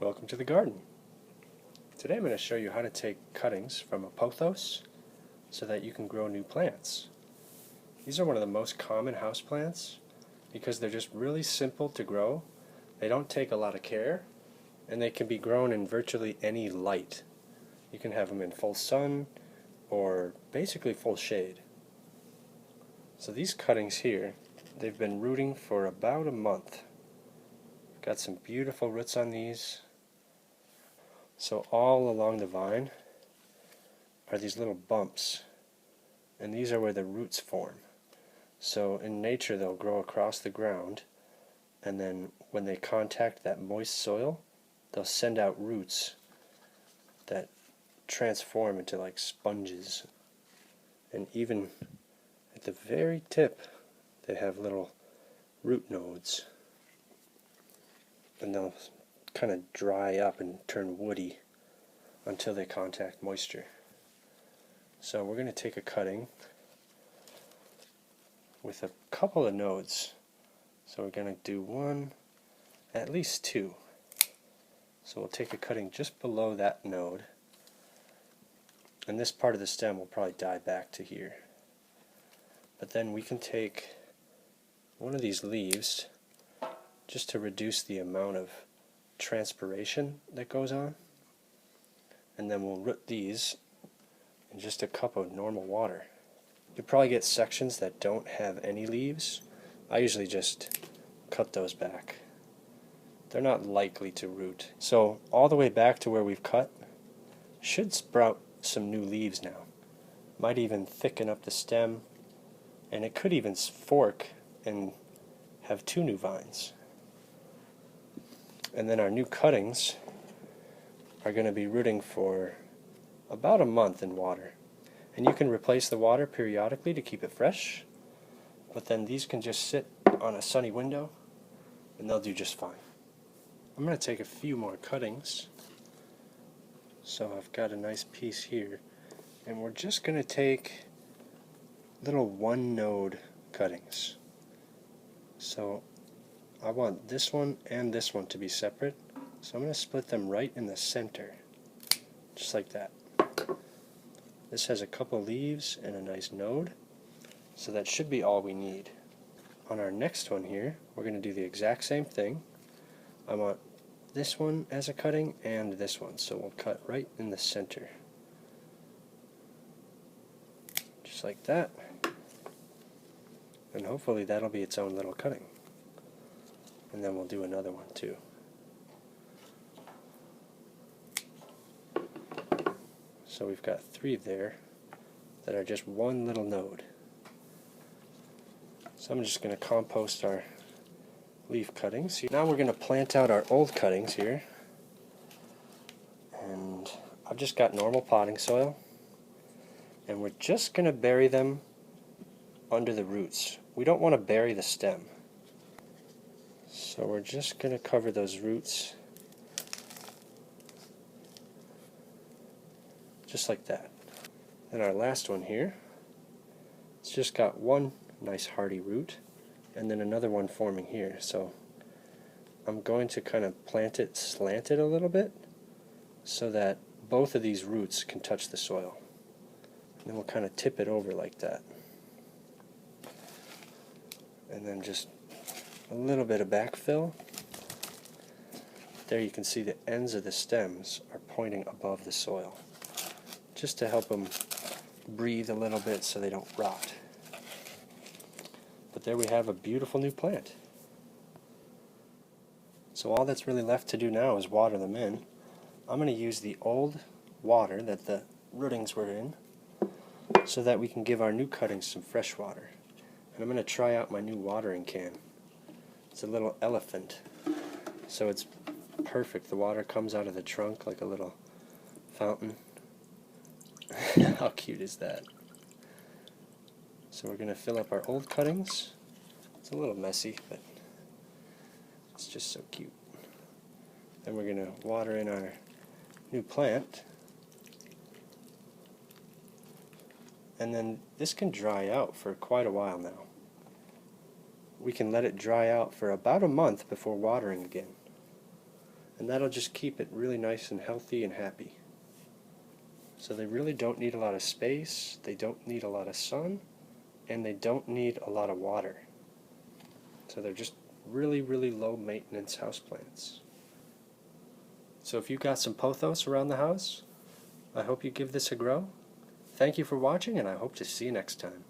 Welcome to the garden. Today I'm going to show you how to take cuttings from a pothos so that you can grow new plants. These are one of the most common houseplants because they're just really simple to grow. They don't take a lot of care and they can be grown in virtually any light. You can have them in full sun or basically full shade. So these cuttings here, they've been rooting for about a month. Got some beautiful roots on these. So all along the vine are these little bumps, and these are where the roots form. So in nature they'll grow across the ground, and then when they contact that moist soil, they'll send out roots that transform into like sponges. And even at the very tip they have little root nodes, and they'll kind of dry up and turn woody until they contact moisture. So we're going to take a cutting with a couple of nodes. So we're going to do one, at least two. So we'll take a cutting just below that node, and this part of the stem will probably die back to here. But then we can take one of these leaves just to reduce the amount of transpiration that goes on, and then we'll root these in just a cup of normal water. You'll probably get sections that don't have any leaves. I usually just cut those back. They're not likely to root. So all the way back to where we've cut should sprout some new leaves now. Might even thicken up the stem, and it could even fork and have two new vines. And then our new cuttings are going to be rooting for about a month in water. And you can replace the water periodically to keep it fresh, but then these can just sit on a sunny window and they'll do just fine. I'm going to take a few more cuttings. So I've got a nice piece here, and we're just going to take little one node cuttings. So I want this one and this one to be separate, so I'm going to split them right in the center, just like that. This has a couple leaves and a nice node, so that should be all we need. On our next one here, we're going to do the exact same thing. I want this one as a cutting and this one, so we'll cut right in the center. Just like that. And hopefully that'll be its own little cutting. And then we'll do another one too. So we've got three there that are just one little node. So I'm just going to compost our leaf cuttings. Now we're going to plant out our old cuttings here. And I've just got normal potting soil. And we're just going to bury them under the roots. We don't want to bury the stem. So we're just going to cover those roots just like that. Then our last one here, it's just got one nice hardy root and then another one forming here. So I'm going to kind of plant it slanted a little bit so that both of these roots can touch the soil. And then we'll kind of tip it over like that. And then just a little bit of backfill. There you can see the ends of the stems are pointing above the soil, just to help them breathe a little bit so they don't rot. But there we have a beautiful new plant. So all that's really left to do now is water them in. I'm going to use the old water that the rootings were in so that we can give our new cuttings some fresh water. And I'm going to try out my new watering can. It's a little elephant, so it's perfect. The water comes out of the trunk like a little fountain. How cute is that? So we're going to fill up our old cuttings. It's a little messy, but it's just so cute. Then we're going to water in our new plant. And then this can dry out for quite a while now. We can let it dry out for about a month before watering again. and that'll just keep it really nice and healthy and happy. So they really don't need a lot of space, they don't need a lot of sun, and they don't need a lot of water. So they're just really, really low maintenance houseplants. So if you've got some pothos around the house, I hope you give this a go. Thank you for watching, and I hope to see you next time.